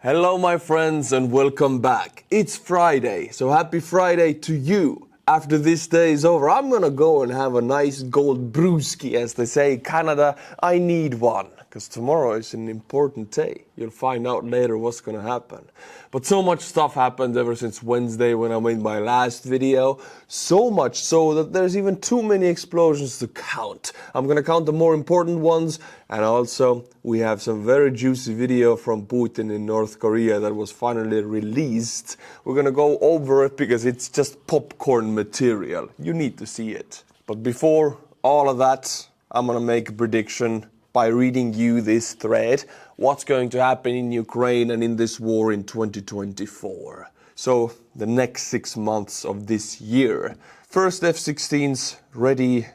Hello my friends and welcome back. It's Friday, so happy Friday to you. After this day is over, I'm gonna go and have a nice gold brewski, as they say in Canada. I need one, because tomorrow is an important day. You'll find out later what's gonna happen. But so much stuff happened ever since Wednesday when I made my last video. So much so that there's even too many explosions to count. I'm gonna count the more important ones, and also we have some very juicy video from Putin in North Korea that was finally released. We're gonna go over it because it's just popcorn material. You need to see it. But before all of that, I'm gonna make a prediction by reading you this thread. What's going to happen in Ukraine and in this war in 2024? So the next 6 months of this year. First F-16s ready.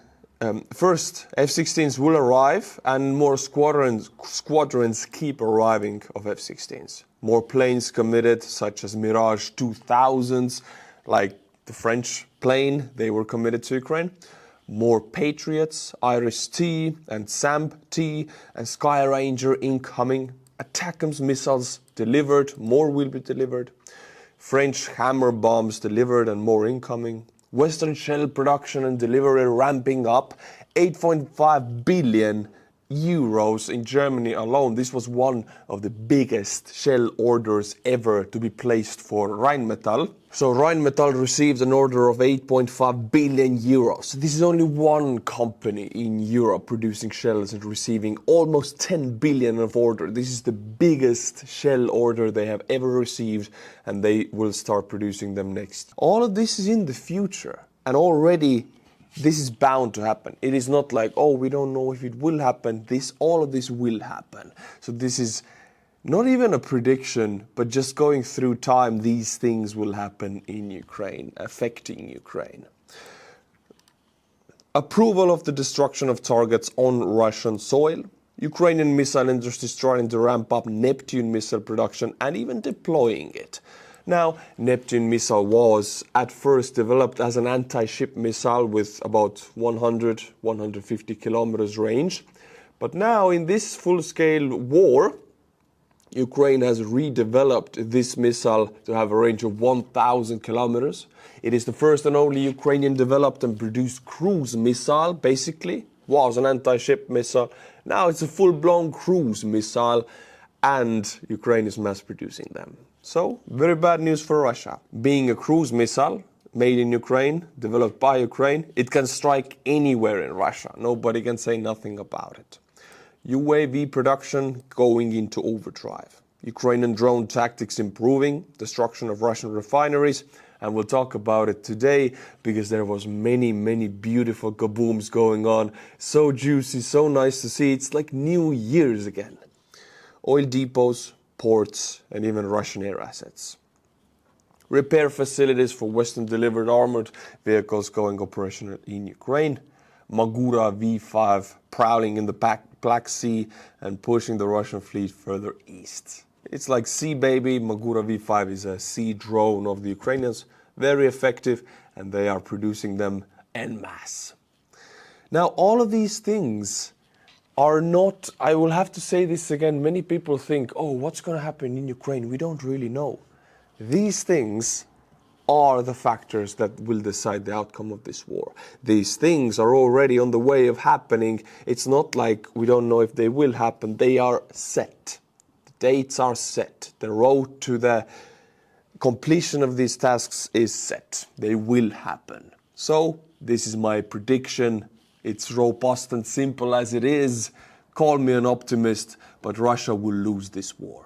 First F-16s will arrive, and more squadrons keep arriving of F-16s. More planes committed, such as Mirage 2000s, like the French plane, they were committed to Ukraine. More Patriots, Iris-T and SAMP-T and Sky Ranger incoming. ATACMS missiles delivered, more will be delivered. French hammer bombs delivered and more incoming. Western shell production and delivery ramping up. 8.5 billion euros in Germany alone. This was one of the biggest shell orders ever to be placed for Rheinmetall. So Rheinmetall received an order of 8.5 billion euros. This is only one company in Europe producing shells and receiving almost 10 billion of order. This is the biggest shell order they have ever received, and they will start producing them next. All of this is in the future, and already this is bound to happen. It is not like, oh, we don't know if it will happen. All of this will happen. So this is not even a prediction, but just going through time, these things will happen in Ukraine, affecting Ukraine. Approval of the destruction of targets on Russian soil. Ukrainian missile industry starting to ramp up Neptune missile production and even deploying it. Now, Neptune missile was at first developed as an anti-ship missile with about 100-150 kilometers range. But now in this full-scale war, Ukraine has redeveloped this missile to have a range of 1,000 kilometers. It is the first and only Ukrainian developed and produced cruise missile, basically. Was an anti-ship missile. Now it's a full-blown cruise missile, and Ukraine is mass-producing them. So, very bad news for Russia. Being a cruise missile, made in Ukraine, developed by Ukraine, it can strike anywhere in Russia. Nobody can say nothing about it. UAV production going into overdrive. Ukrainian drone tactics improving, destruction of Russian refineries, and we'll talk about it today because there was many beautiful kabooms going on. So juicy, so nice to see. It's like New Year's again. Oil depots, ports, and even Russian air assets. Repair facilities for Western delivered armored vehicles going operational in Ukraine. Magura V5 prowling in the Black Sea and pushing the Russian fleet further east. It's like Sea Baby. Magura V5 is a sea drone of the Ukrainians. Very effective, and they are producing them en masse. Now, all of these things are not, I will have to say this again, many people think, oh, what's going to happen in Ukraine? We don't really know. These things are the factors that will decide the outcome of this war. These things are already on the way of happening. It's not like we don't know if they will happen. They are set. The dates are set. The road to the completion of these tasks is set. They will happen. So this is my prediction. It's robust and simple as it is. Call me an optimist, but Russia will lose this war.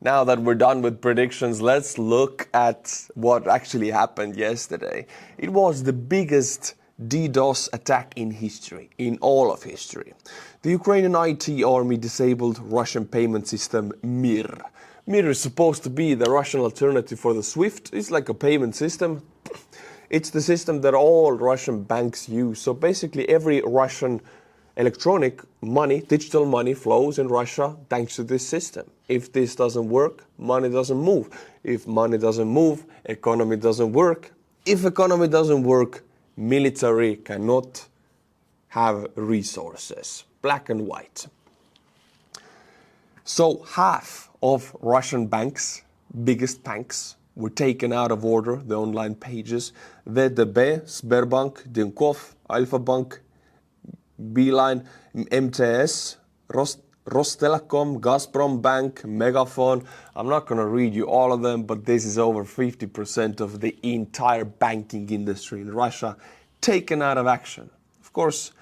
Now that we're done with predictions, let's look at what actually happened yesterday. It was the biggest DDoS attack in history, in all of history. The Ukrainian IT army disabled Russian payment system MIR. MIR is supposed to be the Russian alternative for the SWIFT. It's like a payment system. It's the system that all Russian banks use. So basically every Russian electronic money, digital money flows in Russia thanks to this system. If this doesn't work, money doesn't move. If money doesn't move, economy doesn't work. If economy doesn't work, military cannot have resources. Black and white. So half of Russian banks, biggest banks, were taken out of order, the online pages. VTB, Sberbank, Dinkov, Alfa Bank, Beeline, MTS, Rostelecom, Gazprom Bank, Megaphone. I'm not going to read you all of them, but this is over 50% of the entire banking industry in Russia taken out of action. Of course,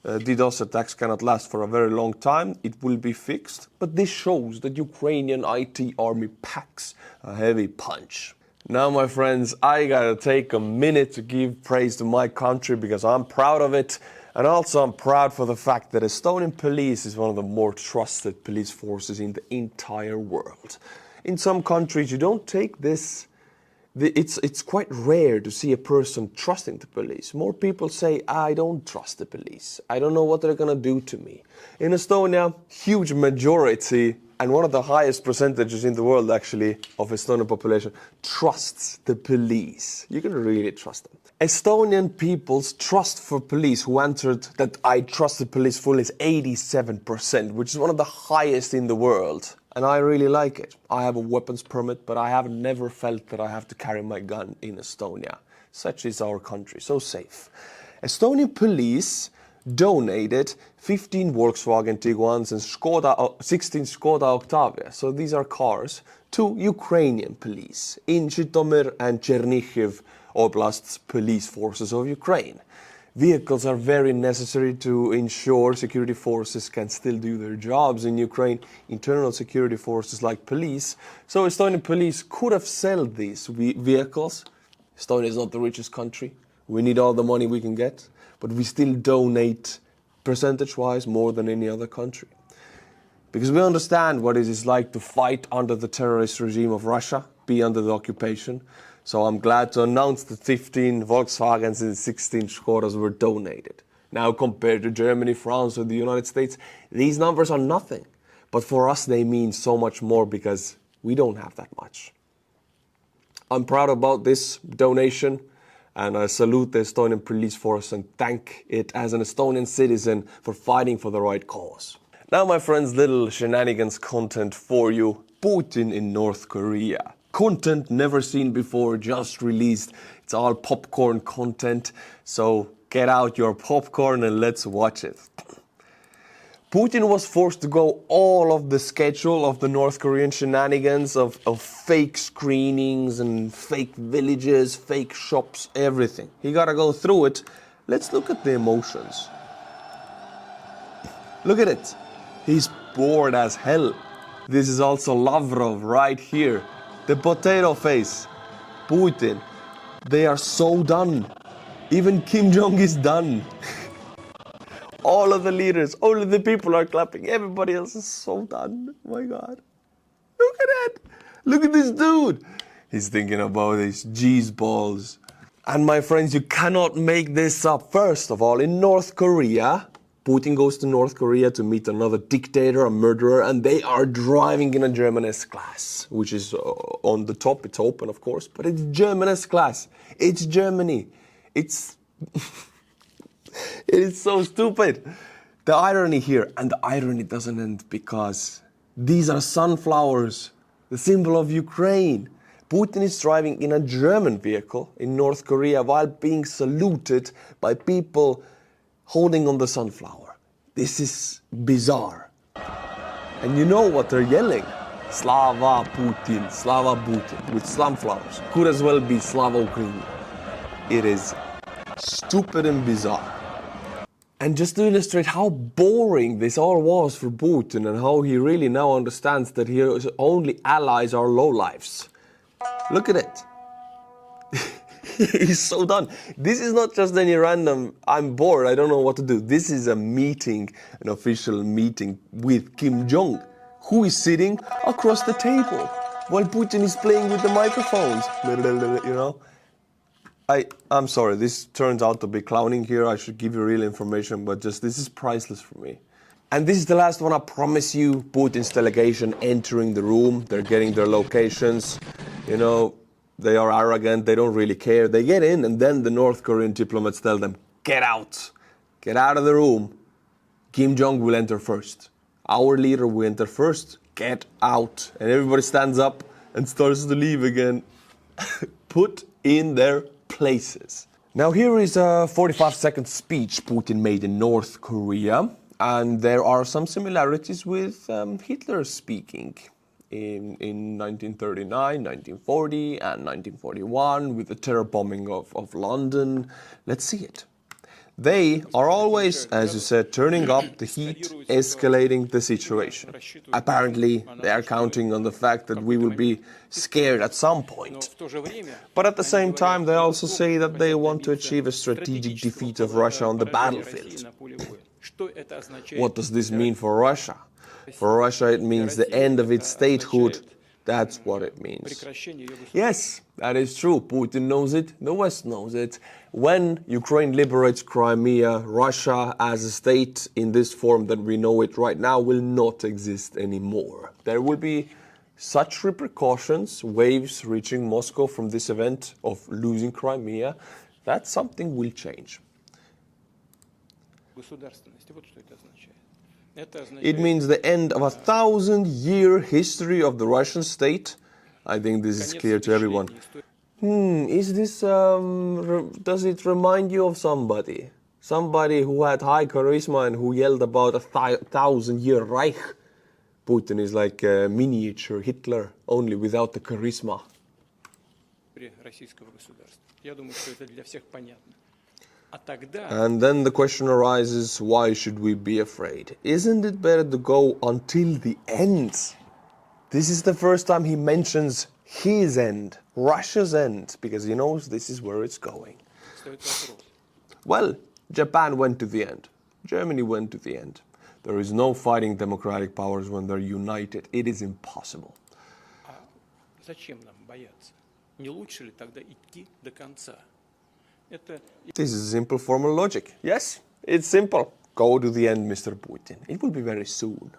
DDoS attacks cannot last for a very long time. It will be fixed, but this shows that Ukrainian IT army packs a heavy punch. Now, my friends, I gotta take a minute to give praise to my country because I'm proud of it. And also I'm proud for the fact that Estonian police is one of the more trusted police forces in the entire world. In some countries you don't take this, it's quite rare to see a person trusting the police. More people say, I don't trust the police. I don't know what they're gonna do to me. In Estonia, huge majority, and one of the highest percentages in the world actually, of Estonian population, trusts the police. You can really trust them. Estonian people's trust for police who answered that I trust the police fully is 87%, which is one of the highest in the world. And I really like it. I have a weapons permit, but I have never felt that I have to carry my gun in Estonia. Such is our country, so safe. Estonian police donated 15 Volkswagen Tiguans and 16 Skoda Octavia, so these are cars, to Ukrainian police in Zhytomyr and Chernihiv Oblast's police forces of Ukraine. Vehicles are very necessary to ensure security forces can still do their jobs in Ukraine, internal security forces like police. So Estonian police could have sold these vehicles. Estonia is not the richest country. We need all the money we can get, but we still donate percentage-wise more than any other country. Because we understand what it is like to fight under the terrorist regime of Russia, be under the occupation. So I'm glad to announce that 15 Volkswagens and 16 Skodas were donated. Now, compared to Germany, France, or the United States, these numbers are nothing. But for us, they mean so much more because we don't have that much. I'm proud about this donation, and I salute the Estonian police force and thank it as an Estonian citizen for fighting for the right cause. Now, my friends, little shenanigans content for you. Putin in North Korea. Content never seen before, just released. It's all popcorn content, so get out your popcorn and let's watch it. Putin was forced to go all of the schedule of the North Korean shenanigans of fake screenings and fake villages, fake shops, everything. He gotta go through it. Let's look at the emotions. Look at it. He's bored as hell. This is also Lavrov right here. The potato face. Putin. They are so done. Even Kim Jong is done. All of the leaders, all of the people are clapping. Everybody else is so done. Oh my God. Look at that. Look at this dude. He's thinking about his cheese balls. And my friends, you cannot make this up. First of all, in North Korea, Putin goes to North Korea to meet another dictator, a murderer, and they are driving in a German S-Class, which is on the top. It's open, of course, but it's German S-Class. It's Germany. It's... It is so stupid. The irony here, and the irony doesn't end because these are sunflowers, the symbol of Ukraine. Putin is driving in a German vehicle in North Korea while being saluted by people holding on the sunflower. This is bizarre. And you know what they're yelling? Slava Putin, with sunflowers. Could as well be Slava Ukraini. It is stupid and bizarre. And just to illustrate how boring this all was for Putin and how he really now understands that his only allies are lowlifes. Look at it. He's so done. This is not just any random, I'm bored, I don't know what to do. This is a meeting, an official meeting with Kim Jong, who is sitting across the table while Putin is playing with the microphones. You know? I'm sorry, this turns out to be clowning here. I should give you real information, but just this is priceless for me. And this is the last one, I promise you. Putin's delegation entering the room. They're getting their locations. You know, they are arrogant. They don't really care. They get in, and then the North Korean diplomats tell them, get out. Get out of the room. Kim Jong will enter first. Our leader will enter first. get out. And everybody stands up and starts to leave again. Put in their places. Now here is a 45-second speech Putin made in North Korea. And there are some similarities with Hitler speaking in 1939, 1940 and 1941 with the terror bombing of London. Let's see it. They are always, as you said, turning up the heat, escalating the situation. Apparently, they are counting on the fact that we will be scared at some point. But at the same time, they also say that they want to achieve a strategic defeat of Russia on the battlefield. What does this mean for Russia? For Russia, it means the end of its statehood. That's what it means. Yes, that is true. Putin knows it. The West knows it. When Ukraine liberates Crimea, Russia as a state in this form that we know it right now will not exist anymore. There will be such repercussions, waves reaching Moscow from this event of losing Crimea, that something will change. It means the end of a 1,000-year history of the Russian state. I think this is clear to everyone. Is this, does it remind you of somebody? Somebody who had high charisma and who yelled about a 1,000-year Reich? Putin is like a miniature Hitler, only without the charisma. And then the question arises, why should we be afraid? Isn't it better to go until the end? This is the first time he mentions his end, Russia's end, because he knows this is where it's going. Well, Japan went to the end. Germany went to the end. There is no fighting democratic powers when they're united. It is impossible. This is simple formal logic. Yes, it's simple. Go to the end, Mr. Putin. It will be very soon.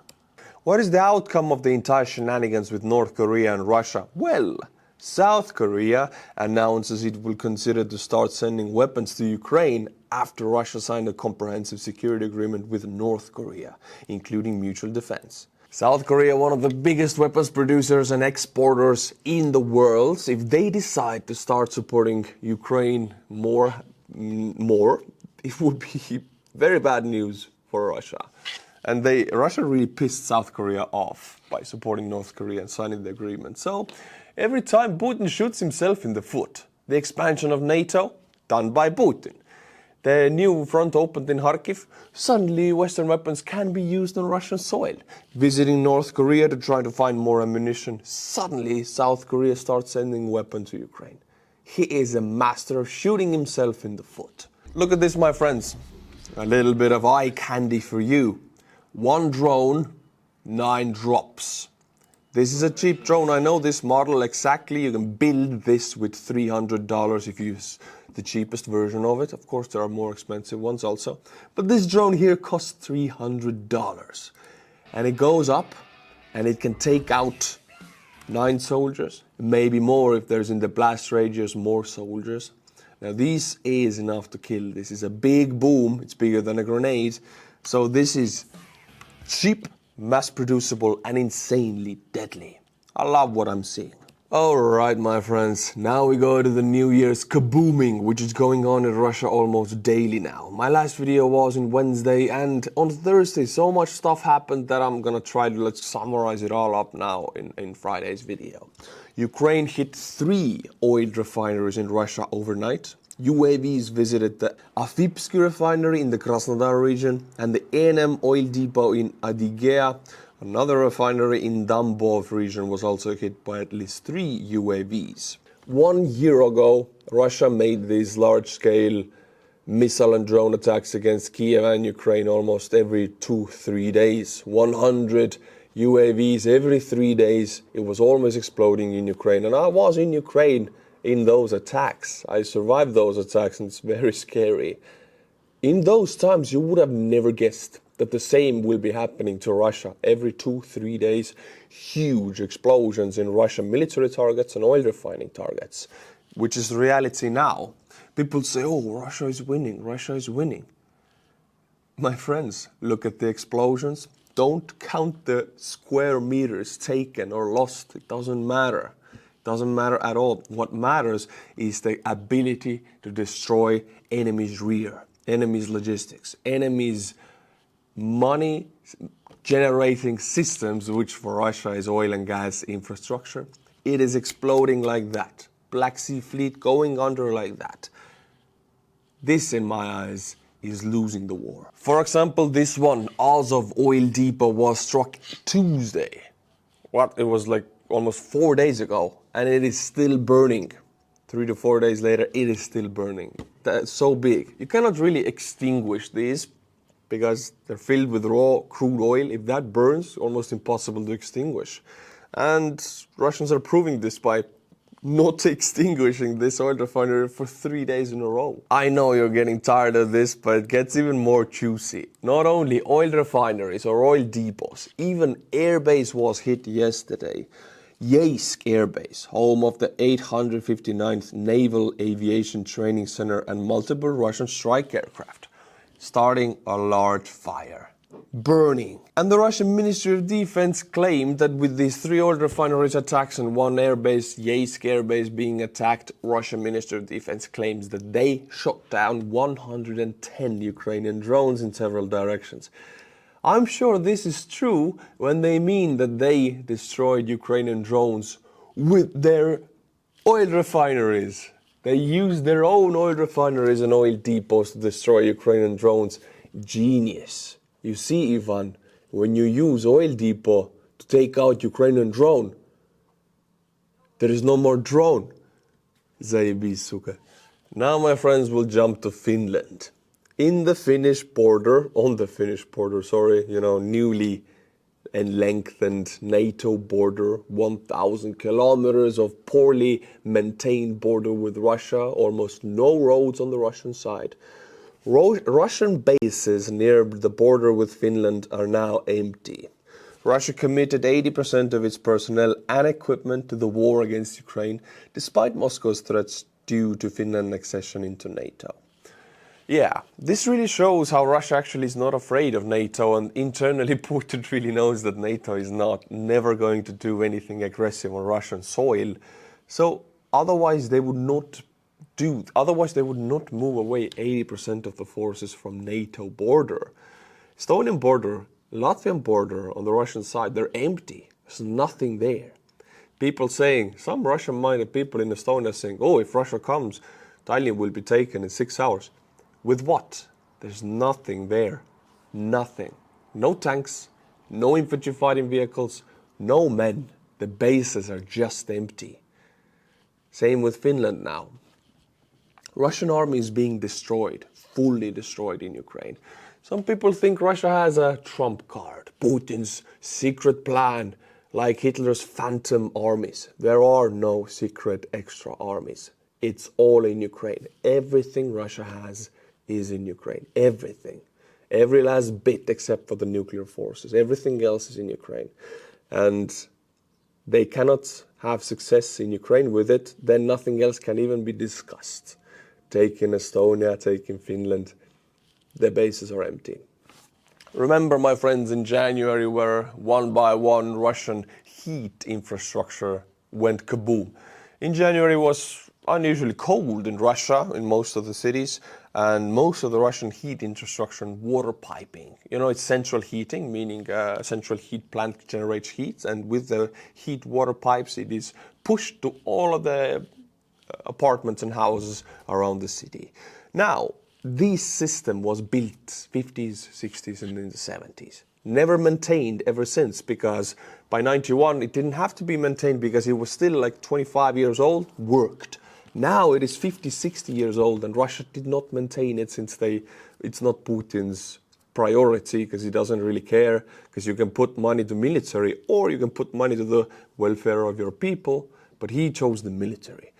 What is the outcome of the entire shenanigans with North Korea and Russia? Well, South Korea announces it will consider to start sending weapons to Ukraine after Russia signed a comprehensive security agreement with North Korea, including mutual defense. South Korea, one of the biggest weapons producers and exporters in the world, if they decide to start supporting Ukraine more, it would be very bad news for Russia. And Russia really pissed South Korea off by supporting North Korea and signing the agreement. So every time Putin shoots himself in the foot. The expansion of NATO, done by Putin. The new front opened in Kharkiv. Suddenly, Western weapons can be used on Russian soil. Visiting North Korea to try to find more ammunition. Suddenly, South Korea starts sending weapons to Ukraine. He is a master of shooting himself in the foot. Look at this, my friends. A little bit of eye candy for you. 1 drone, 9 drops. This is a cheap drone. I know this model exactly. You can build this with $300 if you use the cheapest version of it. Of course, there are more expensive ones also. But this drone here costs $300. And it goes up and it can take out 9 soldiers, maybe more if there's in the blast radius more soldiers. Now this is enough to kill. This is a big boom. It's bigger than a grenade. So this is cheap, mass-producible and insanely deadly. I love what I'm seeing. Alright, my friends, now we go to the New Year's kabooming, which is going on in Russia almost daily now. My last video was on Wednesday, and on Thursday so much stuff happened that I'm gonna try to summarize it all up now in Friday's video. Ukraine hit 3 oil refineries in Russia overnight. UAVs visited the Afipsky refinery in the Krasnodar region and the A&M oil depot in Adygea. Another refinery in Tambov region was also hit by at least 3 UAVs. 1 year ago, Russia made these large-scale missile and drone attacks against Kyiv and Ukraine almost every 2-3 days. 100 UAVs every 3 days. It was almost exploding in Ukraine. And I was in Ukraine in those attacks. I survived those attacks and it's very scary. In those times, you would have never guessed that the same will be happening to Russia every 2-3 days. Huge explosions in Russian military targets and oil refining targets, which is the reality now. People say, oh, Russia is winning, Russia is winning. My friends, look at the explosions, Don't count the square meters taken or lost. It doesn't matter. It doesn't matter at all. What matters is the ability to destroy enemy's rear, enemy's logistics, enemy's money generating systems, which for Russia is oil and gas infrastructure. It is exploding like that. Black Sea Fleet going under like that. This, in my eyes, is losing the war. For example, this one, Azov oil depot was struck Tuesday. It was like almost 4 days ago, and it is still burning. 3 to 4 days later, it is still burning. That's so big. You cannot really extinguish these because they're filled with raw crude oil. If that burns, almost impossible to extinguish. And Russians are proving this by not extinguishing this oil refinery for 3 days in a row. I know you're getting tired of this, but it gets even more juicy. Not only oil refineries or oil depots, even airbase was hit yesterday. Yeisk Air Base, home of the 859th Naval Aviation Training Center and multiple Russian strike aircraft, starting a large fire. Burning. And the Russian Ministry of Defense claimed that with these 3 oil refineries attacks and 1 airbase, Yeisk Air Base, being attacked, Russian Ministry of Defense claims that they shot down 110 Ukrainian drones in several directions. I'm sure this is true when they mean that they destroyed Ukrainian drones with their oil refineries. They used their own oil refineries and oil depots to destroy Ukrainian drones. Genius. You see, Ivan, when you use oil depot to take out Ukrainian drone, there is no more drone. Zajebi, suka. Now, my friends, we'll jump to Finland. On the Finnish border, newly and lengthened NATO border, 1,000 kilometers of poorly maintained border with Russia, almost no roads on the Russian side. Russian bases near the border with Finland are now empty. Russia committed 80% of its personnel and equipment to the war against Ukraine, despite Moscow's threats due to Finland's accession into NATO. Yeah, this really shows how Russia actually is not afraid of NATO, and internally Putin really knows that NATO is never going to do anything aggressive on Russian soil. So otherwise they would not move away 80% of the forces from NATO border. Estonian border, Latvian border on the Russian side, they're empty. There's nothing there. Some Russian-minded people in Estonia saying, oh, if Russia comes, Tallinn will be taken in 6 hours. With what? There's nothing there. Nothing. No tanks, no infantry fighting vehicles, no men. The bases are just empty. Same with Finland now. Russian army is being destroyed, fully destroyed in Ukraine. Some people think Russia has a trump card, Putin's secret plan, like Hitler's phantom armies. There are no secret extra armies. It's all in Ukraine. Everything Russia has is in Ukraine. Everything. Every last bit except for the nuclear forces. Everything else is in Ukraine. And they cannot have success in Ukraine with it, then nothing else can even be discussed. Take in Estonia, take in Finland, the bases are empty. Remember, my friends, in January where one by one Russian heat infrastructure went kaboom. In January was unusually cold in Russia, in most of the cities, and most of the Russian heat infrastructure and water piping. It's central heating, meaning a central heat plant generates heat, and with the heat water pipes, it is pushed to all of the apartments and houses around the city. Now, this system was built 50s, 60s, and in the 70s. Never maintained ever since, because by 91 it didn't have to be maintained because it was still like 25 years old, worked. Now it is 50, 60 years old, and Russia did not maintain it since it's not Putin's priority, because he doesn't really care, because you can put money to military or you can put money to the welfare of your people, but he chose the military.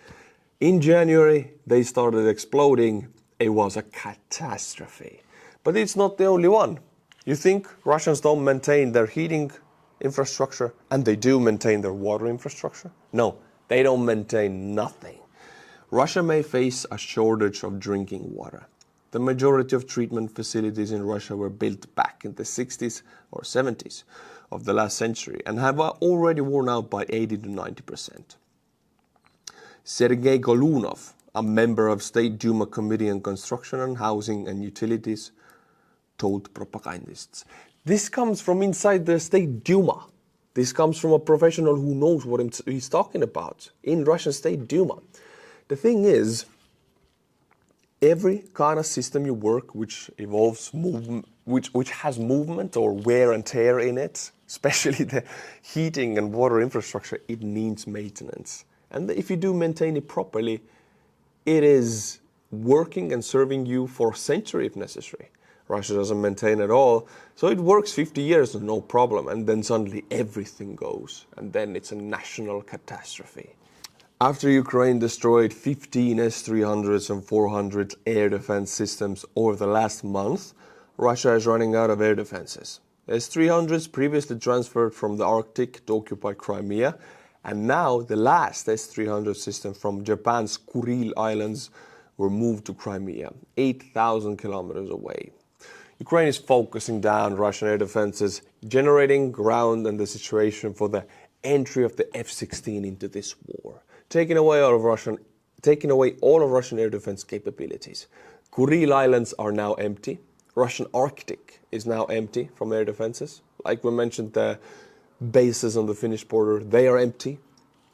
In January, they started exploding. It was a catastrophe. But it's not the only one. You think Russians don't maintain their heating infrastructure, and they do maintain their water infrastructure? No, they don't maintain nothing. Russia may face a shortage of drinking water. The majority of treatment facilities in Russia were built back in the 60s or 70s of the last century and have already worn out by 80 to 90%. Sergei Golunov, a member of State Duma Committee on Construction and Housing and Utilities, told propagandists. This comes from inside the State Duma. This comes from a professional who knows what he's talking about in Russian State Duma. The thing is, every kind of system you work which involves movement, which has movement or wear and tear in it, especially the heating and water infrastructure, it needs maintenance. And if you do maintain it properly, it is working and serving you for a century if necessary. Russia doesn't maintain at all, so it works 50 years no problem, and then suddenly everything goes, and then it's a national catastrophe. After Ukraine destroyed 15 S-300s and 400 air defense systems over the last month, Russia is running out of air defenses. S-300s previously transferred from the Arctic to occupy Crimea, and now the last S-300 system from Japan's Kuril Islands were moved to Crimea, 8,000 kilometers away. Ukraine is focusing down Russian air defenses, generating ground and the situation for the entry of the F-16 into this war, taking away all of Russian air defense capabilities. Kuril Islands are now empty. Russian Arctic is now empty from air defenses. Like we mentioned, the bases on the Finnish border, they are empty.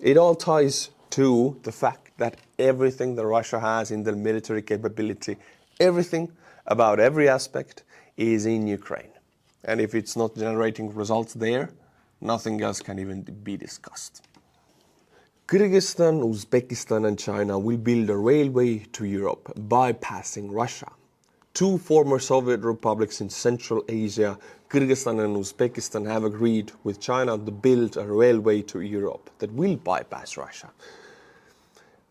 It all ties to the fact that everything that Russia has in the military capability, everything about every aspect is in Ukraine. And if it's not generating results there, nothing else can even be discussed. Kyrgyzstan, Uzbekistan and China will build a railway to Europe, bypassing Russia. Two former Soviet republics in Central Asia, Kyrgyzstan and Uzbekistan, have agreed with China to build a railway to Europe that will bypass Russia.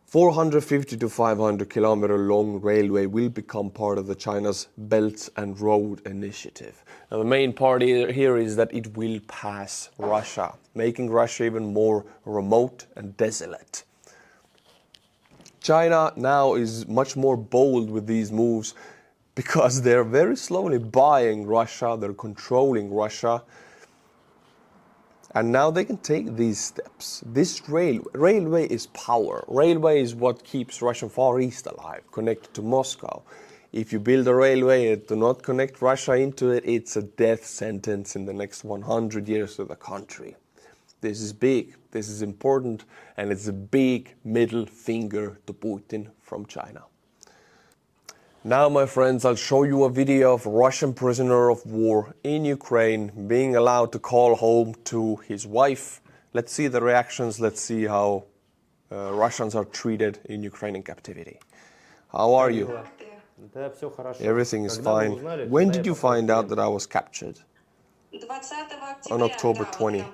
450 to 500 kilometer long railway will become part of the China's Belt and Road Initiative. Now, the main part here is that it will pass Russia, making Russia even more remote and desolate. China now is much more bold with these moves because they're very slowly buying Russia, they're controlling Russia. And now they can take these steps. This railway is power. Railway is what keeps Russian Far East alive, connected to Moscow. If you build a railway and do not connect Russia into it, it's a death sentence in the next 100 years to the country. This is big, this is important, and it's a big middle finger to Putin from China. Now, my friends, I'll show you a video of a Russian prisoner of war in Ukraine being allowed to call home to his wife. Let's see the reactions. Let's see how Russians are treated in Ukrainian captivity. How are you? Everything is fine. When did you find out that I was captured? On October 20.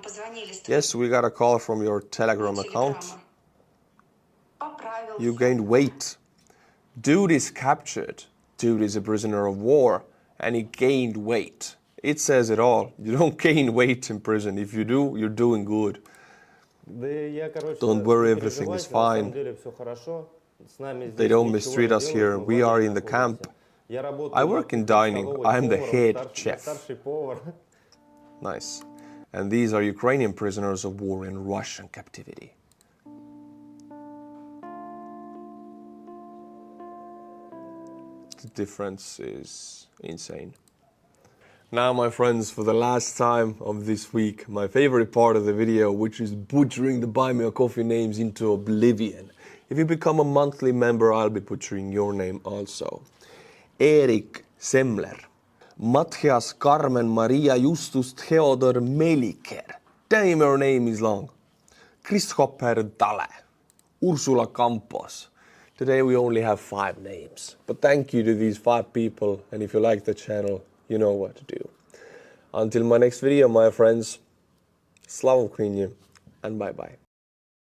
Yes, we got a call from your Telegram account. You gained weight. Dude is captured. Dude is a prisoner of war, and he gained weight. It says it all. You don't gain weight in prison. If you do, you're doing good. Don't worry, everything is fine. They don't mistreat us here. We are in the camp. I work in dining. I am the head chef. Nice. And these are Ukrainian prisoners of war in Russian captivity. The difference is insane. Now, my friends, for the last time of this week, my favorite part of the video, which is butchering the Buy Me a Coffee names into oblivion. If you become a monthly member, I'll be butchering your name also. Erik Semler, Matthias Carmen Maria Justus Theodor Meliker. Damn, your name is long. Christopher Dale, Ursula Campos. Today we only have 5 names, but thank you to these 5 people, and if you like the channel, you know what to do. Until my next video, my friends, Slava Ukraini, and bye-bye.